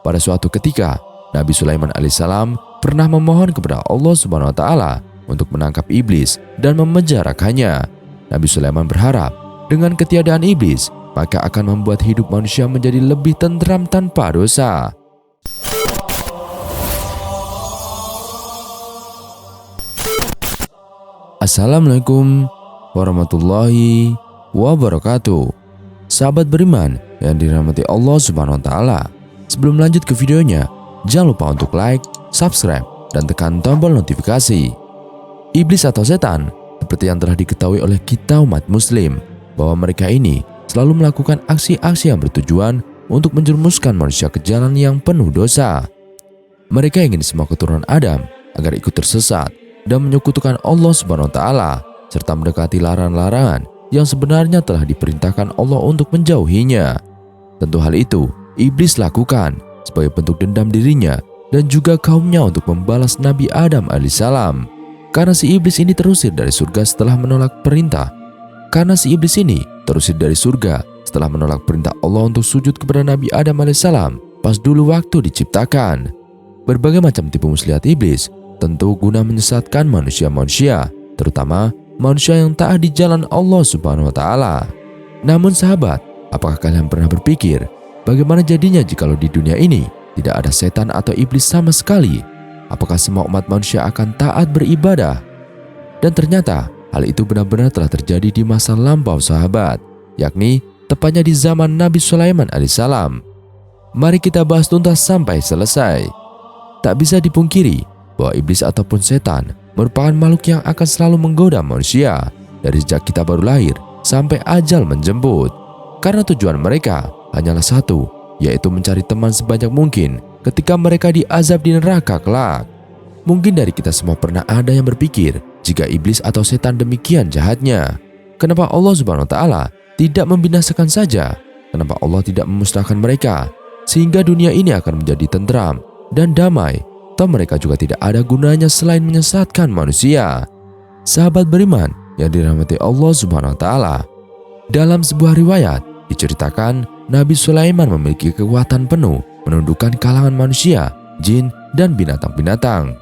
Pada suatu ketika, Nabi Sulaiman alaihissalam pernah memohon kepada Allah Subhanahu wa Ta'ala untuk menangkap iblis dan memenjarakannya. Nabi Sulaiman berharap dengan ketiadaan iblis, maka akan membuat hidup manusia menjadi lebih tentram tanpa dosa. Assalamualaikum warahmatullahi wabarakatuh. Sahabat beriman yang dirahmati Allah Subhanahu wa Ta'ala, sebelum lanjut ke videonya, jangan lupa untuk like, subscribe, dan tekan tombol notifikasi. Iblis atau setan, seperti yang telah diketahui oleh kita umat muslim, bahwa mereka ini selalu melakukan aksi-aksi yang bertujuan untuk menjerumuskan manusia ke jalan yang penuh dosa. Mereka ingin semua keturunan Adam agar ikut tersesat dan menyekutukan Allah Subhanahu wa Ta'ala, serta mendekati larangan-larangan yang sebenarnya telah diperintahkan Allah untuk menjauhinya. Tentu hal itu iblis lakukan sebagai bentuk dendam dirinya dan juga kaumnya untuk membalas Nabi Adam alaihissalam. Karena si iblis ini terusir dari surga setelah menolak perintah Allah untuk sujud kepada Nabi Adam alaihissalam pas dulu waktu diciptakan. Berbagai macam tipu muslihat iblis tentu guna menyesatkan manusia-manusia, terutama manusia yang taat di jalan Allah Subhanahu wa Ta'ala. Namun sahabat, apakah kalian pernah berpikir bagaimana jadinya jikalau di dunia ini tidak ada setan atau iblis sama sekali? Apakah semua umat manusia akan taat beribadah? Dan ternyata hal itu benar-benar telah terjadi di masa lampau sahabat, yakni tepatnya di zaman Nabi Sulaiman alaihissalam. Mari kita bahas tuntas sampai selesai. Tak bisa dipungkiri bahwa iblis ataupun setan merupakan makhluk yang akan selalu menggoda manusia dari sejak kita baru lahir sampai ajal menjemput. Karena tujuan mereka hanyalah satu, yaitu mencari teman sebanyak mungkin ketika mereka diazab di neraka kelak. Mungkin dari kita semua pernah ada yang berpikir, jika iblis atau setan demikian jahatnya, kenapa Allah Subhanahu wa Ta'ala tidak membinasakan saja? Kenapa Allah tidak memusnahkan mereka sehingga dunia ini akan menjadi tentram dan damai? Atau mereka juga tidak ada gunanya selain menyesatkan manusia. Sahabat beriman yang dirahmati Allah Subhanahu wa Ta'ala, dalam sebuah riwayat diceritakan Nabi Sulaiman memiliki kekuatan penuh menundukkan kalangan manusia, jin, dan binatang-binatang.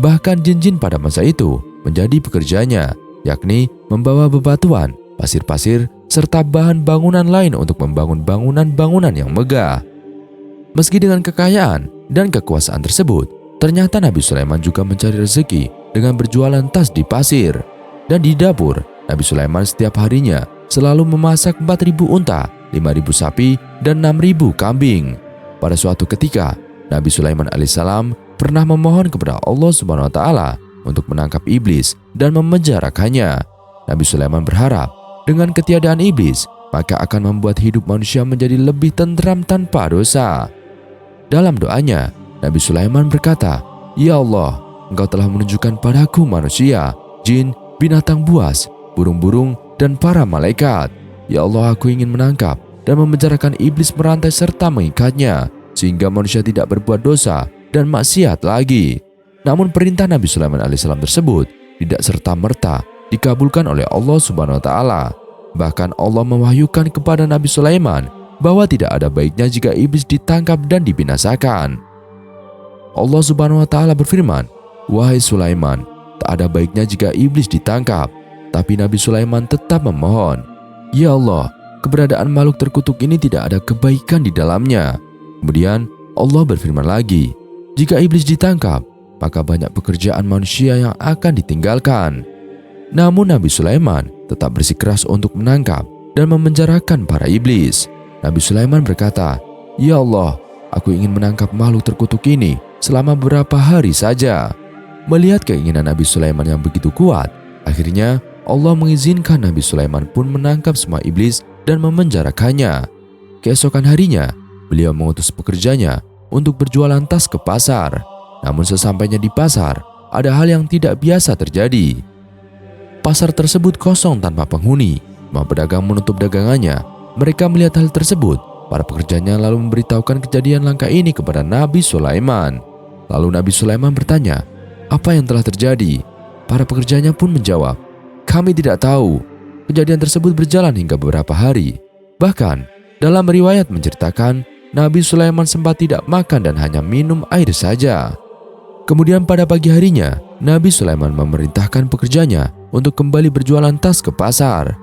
Bahkan jin-jin pada masa itu menjadi pekerjanya, yakni membawa bebatuan, pasir-pasir, serta bahan bangunan lain untuk membangun bangunan-bangunan yang megah. Meski dengan kekayaan dan kekuasaan tersebut, ternyata Nabi Sulaiman juga mencari rezeki dengan berjualan tas di pasir. Dan di dapur, Nabi Sulaiman setiap harinya selalu memasak 4.000 unta, 5.000 sapi, dan 6.000 kambing. Pada suatu ketika, Nabi Sulaiman alaihissalam pernah memohon kepada Allah Subhanahu wa Ta'ala untuk menangkap iblis dan memenjarakannya. Nabi Sulaiman berharap dengan ketiadaan iblis, maka akan membuat hidup manusia menjadi lebih tentram tanpa dosa. Dalam doanya, Nabi Sulaiman berkata, "Ya Allah, Engkau telah menunjukkan padaku manusia, jin, binatang buas, burung-burung, dan para malaikat. Ya Allah, aku ingin menangkap dan memenjarakan iblis merantai serta mengikatnya, sehingga manusia tidak berbuat dosa dan maksiat lagi." Namun perintah Nabi Sulaiman alaihissalam tersebut tidak serta-merta dikabulkan oleh Allah Subhanahu wa Ta'ala. Bahkan Allah mewahyukan kepada Nabi Sulaiman bahwa tidak ada baiknya jika iblis ditangkap dan dibinasakan. Allah Subhanahu wa Ta'ala berfirman, "Wahai Sulaiman, tak ada baiknya jika iblis ditangkap." Tapi Nabi Sulaiman tetap memohon, "Ya Allah, keberadaan makhluk terkutuk ini tidak ada kebaikan di dalamnya." Kemudian Allah berfirman lagi, "Jika iblis ditangkap, maka banyak pekerjaan manusia yang akan ditinggalkan." Namun Nabi Sulaiman tetap bersikeras untuk menangkap dan memenjarakan para iblis. Nabi Sulaiman berkata, "Ya Allah, aku ingin menangkap makhluk terkutuk ini selama beberapa hari saja." Melihat keinginan Nabi Sulaiman yang begitu kuat, akhirnya Allah mengizinkan Nabi Sulaiman pun menangkap semua iblis dan memenjarakannya. Keesokan harinya, beliau mengutus pekerjanya untuk berjualan tas ke pasar. Namun sesampainya di pasar, ada hal yang tidak biasa terjadi. Pasar tersebut kosong tanpa penghuni. Semua pedagang menutup dagangannya. Mereka melihat hal tersebut. Para pekerjanya lalu memberitahukan kejadian langka ini kepada Nabi Sulaiman. Lalu Nabi Sulaiman bertanya, "Apa yang telah terjadi?" Para pekerjanya pun menjawab, "Kami tidak tahu." Kejadian tersebut berjalan hingga beberapa hari. Bahkan dalam riwayat menceritakan Nabi Sulaiman sempat tidak makan dan hanya minum air saja. Kemudian pada pagi harinya, Nabi Sulaiman memerintahkan pekerjanya untuk kembali berjualan tas ke pasar.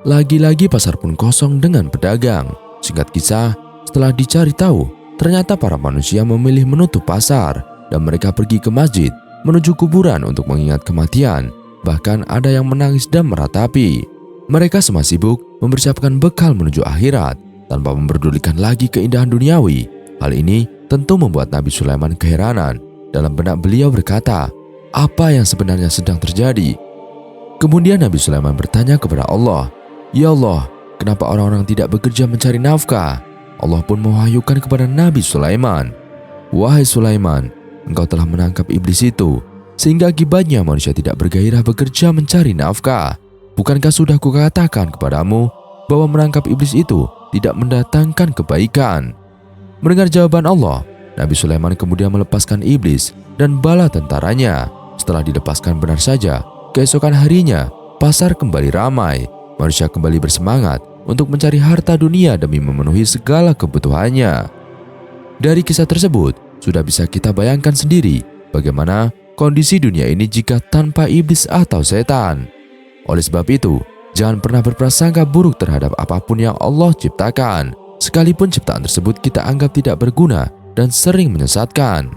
Lagi-lagi pasar pun kosong dengan pedagang. Singkat kisah, setelah dicari tahu, ternyata para manusia memilih menutup pasar dan mereka pergi ke masjid menuju kuburan untuk mengingat kematian. Bahkan ada yang menangis dan meratapi. Mereka semua sibuk mempersiapkan bekal menuju akhirat tanpa memperdulikan lagi keindahan duniawi. Hal ini tentu membuat Nabi Sulaiman keheranan. Dalam benak beliau berkata, apa yang sebenarnya sedang terjadi? Kemudian Nabi Sulaiman bertanya kepada Allah, "Ya Allah, kenapa orang-orang tidak bekerja mencari nafkah?" Allah pun mewahyukan kepada Nabi Sulaiman, "Wahai Sulaiman, engkau telah menangkap iblis itu, sehingga akibatnya manusia tidak bergairah bekerja mencari nafkah. Bukankah sudah kukatakan kepadamu bahwa menangkap iblis itu tidak mendatangkan kebaikan?" Mendengar jawaban Allah, Nabi Sulaiman kemudian melepaskan iblis dan bala tentaranya. Setelah dilepaskan benar saja, keesokan harinya pasar kembali ramai. Manusia kembali bersemangat untuk mencari harta dunia demi memenuhi segala kebutuhannya. Dari kisah tersebut, sudah bisa kita bayangkan sendiri bagaimana kondisi dunia ini jika tanpa iblis atau setan. Oleh sebab itu, jangan pernah berprasangka buruk terhadap apapun yang Allah ciptakan, sekalipun ciptaan tersebut kita anggap tidak berguna dan sering menyesatkan.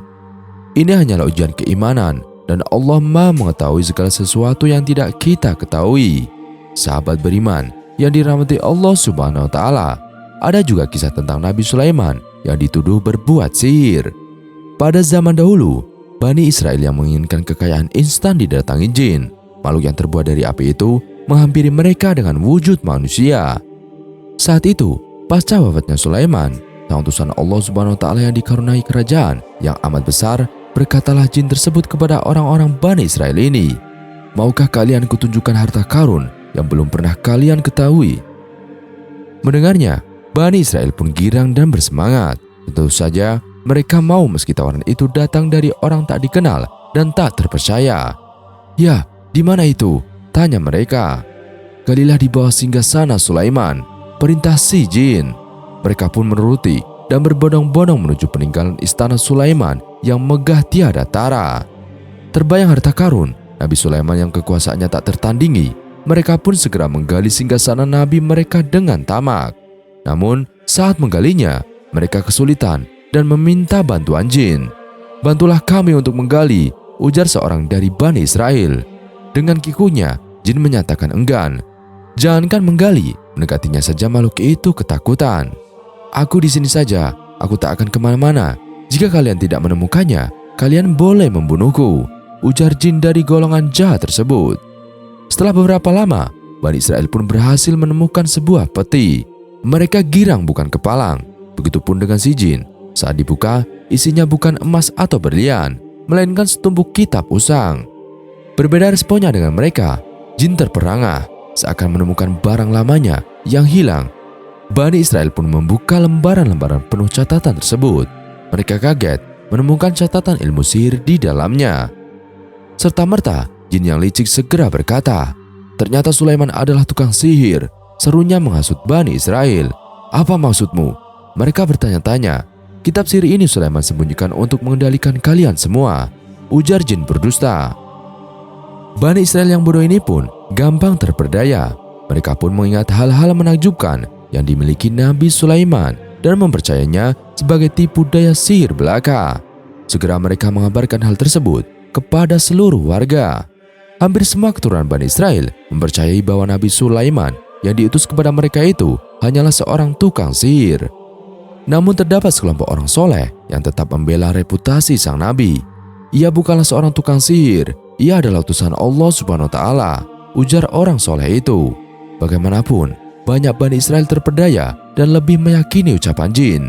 Ini hanyalah ujian keimanan dan Allah Maha mengetahui segala sesuatu yang tidak kita ketahui. Sahabat beriman yang dirahmati Allah Subhanahu wa Ta'ala, ada juga kisah tentang Nabi Sulaiman yang dituduh berbuat sihir. Pada zaman dahulu, Bani Israel yang menginginkan kekayaan instan didatangi jin. Makhluk yang terbuat dari api itu menghampiri mereka dengan wujud manusia. Saat itu, pasca wafatnya Sulaiman, sang utusan Allah Subhanahu wa Ta'ala yang dikaruniai kerajaan yang amat besar, berkatalah jin tersebut kepada orang-orang Bani Israel ini, "Maukah kalian kutunjukkan harta karun yang belum pernah kalian ketahui?" Mendengarnya, Bani Israel pun girang dan bersemangat. Tentu saja mereka mau meski tawaran itu datang dari orang tak dikenal dan tak terpercaya. "Ya, di mana itu?" tanya mereka. "Galilah di bawah singgasana Sulaiman," perintah si jin. Mereka pun menuruti dan berbondong-bondong menuju peninggalan istana Sulaiman yang megah tiada tara. Terbayang harta karun Nabi Sulaiman yang kekuasaannya tak tertandingi. Mereka pun segera menggali singgasana Nabi mereka dengan tamak. Namun saat menggalinya, mereka kesulitan dan meminta bantuan jin. "Bantulah kami untuk menggali," ujar seorang dari Bani Israel. Dengan kikunya, jin menyatakan enggan. Jangankan menggali, mendekatinya saja makhluk itu ketakutan. "Aku di sini saja, aku tak akan kemana-mana. Jika kalian tidak menemukannya, kalian boleh membunuhku," ujar jin dari golongan jahat tersebut. Setelah beberapa lama, Bani Israel pun berhasil menemukan sebuah peti. Mereka girang bukan kepalang. Begitupun dengan si jin. Saat dibuka, isinya bukan emas atau berlian, melainkan setumpuk kitab usang. Berbeda responnya dengan mereka, jin terperangah seakan menemukan barang lamanya yang hilang. Bani Israel pun membuka lembaran-lembaran penuh catatan tersebut. Mereka kaget menemukan catatan ilmu sihir di dalamnya. Serta-merta, jin yang licik segera berkata, "Ternyata Sulaiman adalah tukang sihir," serunya menghasut Bani Israel. "Apa maksudmu?" Mereka bertanya-tanya. "Kitab sihir ini Sulaiman sembunyikan untuk mengendalikan kalian semua," ujar jin berdusta. Bani Israel yang bodoh ini pun gampang terperdaya. Mereka pun mengingat hal-hal menakjubkan yang dimiliki Nabi Sulaiman dan mempercayainya sebagai tipu daya sihir belaka. Segera mereka mengabarkan hal tersebut kepada seluruh warga. Hampir semua keturunan Bani Israel mempercayai bahwa Nabi Sulaiman yang diutus kepada mereka itu hanyalah seorang tukang sihir. Namun terdapat sekelompok orang soleh yang tetap membela reputasi sang Nabi. "Ia bukanlah seorang tukang sihir, ia adalah utusan Allah Subhanahu wa Ta'ala," ujar orang soleh itu. Bagaimanapun, banyak Bani Israel terperdaya dan lebih meyakini ucapan jin.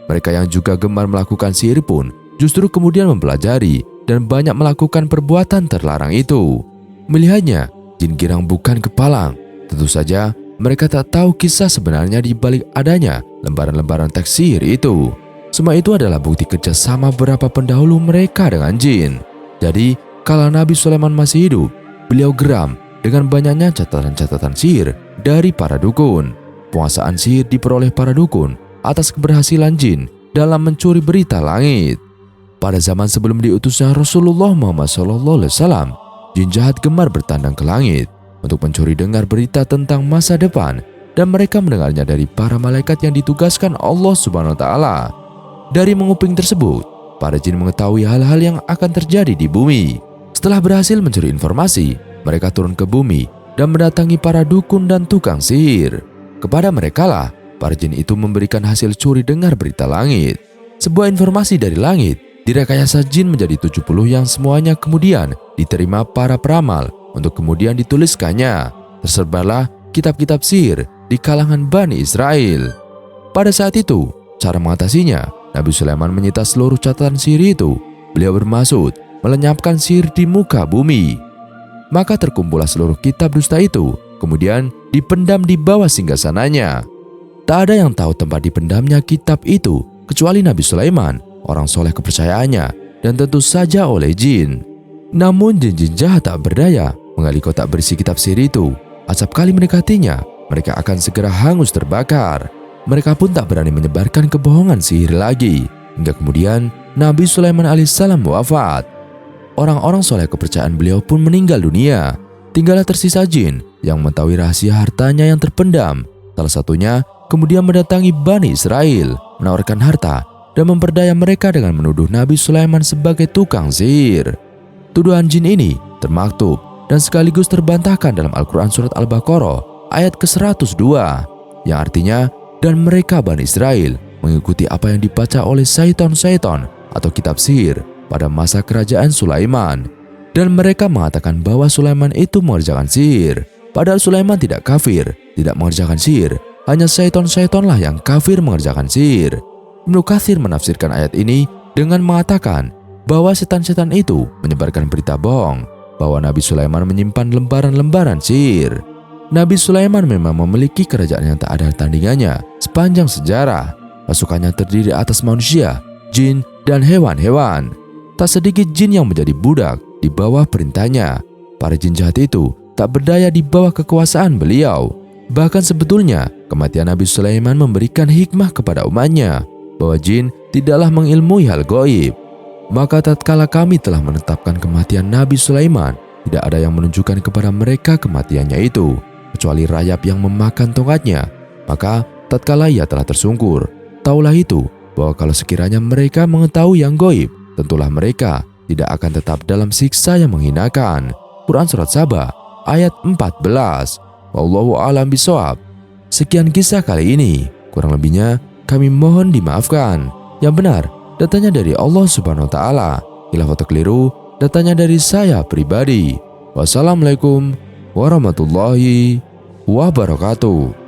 Mereka yang juga gemar melakukan sihir pun justru kemudian mempelajari dan banyak melakukan perbuatan terlarang itu. Melihatnya, jin girang bukan kepalang. Tentu saja, mereka tak tahu kisah sebenarnya di balik adanya lembaran-lembaran teks sihir itu. Semua itu adalah bukti kerjasama beberapa pendahulu mereka dengan jin. Jadi, kala Nabi Sulaiman masih hidup, beliau geram dengan banyaknya catatan-catatan sihir dari para dukun. Penguasaan sihir diperoleh para dukun atas keberhasilan jin dalam mencuri berita langit. Pada zaman sebelum diutusnya Rasulullah Muhammad SAW, jin jahat gemar bertandang ke langit untuk mencuri dengar berita tentang masa depan, dan mereka mendengarnya dari para malaikat yang ditugaskan Allah Subhanahu wa Ta'ala. Dari menguping tersebut, para jin mengetahui hal-hal yang akan terjadi di bumi. Setelah berhasil mencuri informasi, mereka turun ke bumi dan mendatangi para dukun dan tukang sihir. Kepada mereka lah para jin itu memberikan hasil curi dengar berita langit. Sebuah informasi dari langit direkayasa jin menjadi 70 yang semuanya kemudian diterima para peramal untuk kemudian dituliskannya. Tersebarlah kitab-kitab sihir di kalangan Bani Israel. Pada saat itu, cara mengatasinya, Nabi Sulaiman menyita seluruh catatan sihir itu. Beliau bermaksud melenyapkan sihir di muka bumi. Maka terkumpullah seluruh kitab dusta itu, kemudian dipendam di bawah singgasananya. Tak ada yang tahu tempat dipendamnya kitab itu kecuali Nabi Sulaiman, orang soleh kepercayaannya, dan tentu saja oleh jin. Namun jin-jin jahat tak berdaya menggali kotak berisi kitab sihir itu. Acap kali mendekatinya, mereka akan segera hangus terbakar. Mereka pun tak berani menyebarkan kebohongan sihir lagi. Hingga kemudian Nabi Sulaiman alaihissalam wafat. Orang-orang soleh kepercayaan beliau pun meninggal dunia. Tinggallah tersisa jin yang mengetahui rahasia hartanya yang terpendam. Salah satunya kemudian mendatangi Bani Israel, menawarkan harta dan memperdaya mereka dengan menuduh Nabi Sulaiman sebagai tukang sihir. Tuduhan jin ini termaktub dan sekaligus terbantahkan dalam Al-Quran Surat Al-Baqarah ayat ke-102, yang artinya, dan mereka Bani Israel mengikuti apa yang dibaca oleh syaitan-syaitan atau kitab sihir pada masa kerajaan Sulaiman. Dan mereka mengatakan bahwa Sulaiman itu mengerjakan sihir. Padahal Sulaiman tidak kafir, tidak mengerjakan sihir. Hanya syaitan-syaitanlah yang kafir mengerjakan sihir. Ibnu Katsir menafsirkan ayat ini dengan mengatakan bahwa setan-setan itu menyebarkan berita bohong bahwa Nabi Sulaiman menyimpan lembaran-lembaran sihir. Nabi Sulaiman memang memiliki kerajaan yang tak ada tandingannya sepanjang sejarah. Pasukannya terdiri atas manusia, jin, dan hewan-hewan. Tak sedikit jin yang menjadi budak di bawah perintahnya. Para jin jahat itu tak berdaya di bawah kekuasaan beliau. Bahkan sebetulnya kematian Nabi Sulaiman memberikan hikmah kepada umatnya bahwa jin tidaklah mengilmui hal gaib. Maka tatkala kami telah menetapkan kematian Nabi Sulaiman, tidak ada yang menunjukkan kepada mereka kematiannya itu kecuali rayap yang memakan tongkatnya. Maka tatkala ia telah tersungkur, taulah itu bahwa kalau sekiranya mereka mengetahui yang gaib, tentulah mereka tidak akan tetap dalam siksa yang menghinakan. Quran Surat Saba ayat 14. Wallahu a'lam bishawab. Sekian kisah kali ini. Kurang lebihnya kami mohon dimaafkan. Yang benar datanya dari Allah Subhanahu wa Ta'ala. Khilaf atau keliru datanya dari saya pribadi. Wassalamualaikum warahmatullahi wabarakatuh.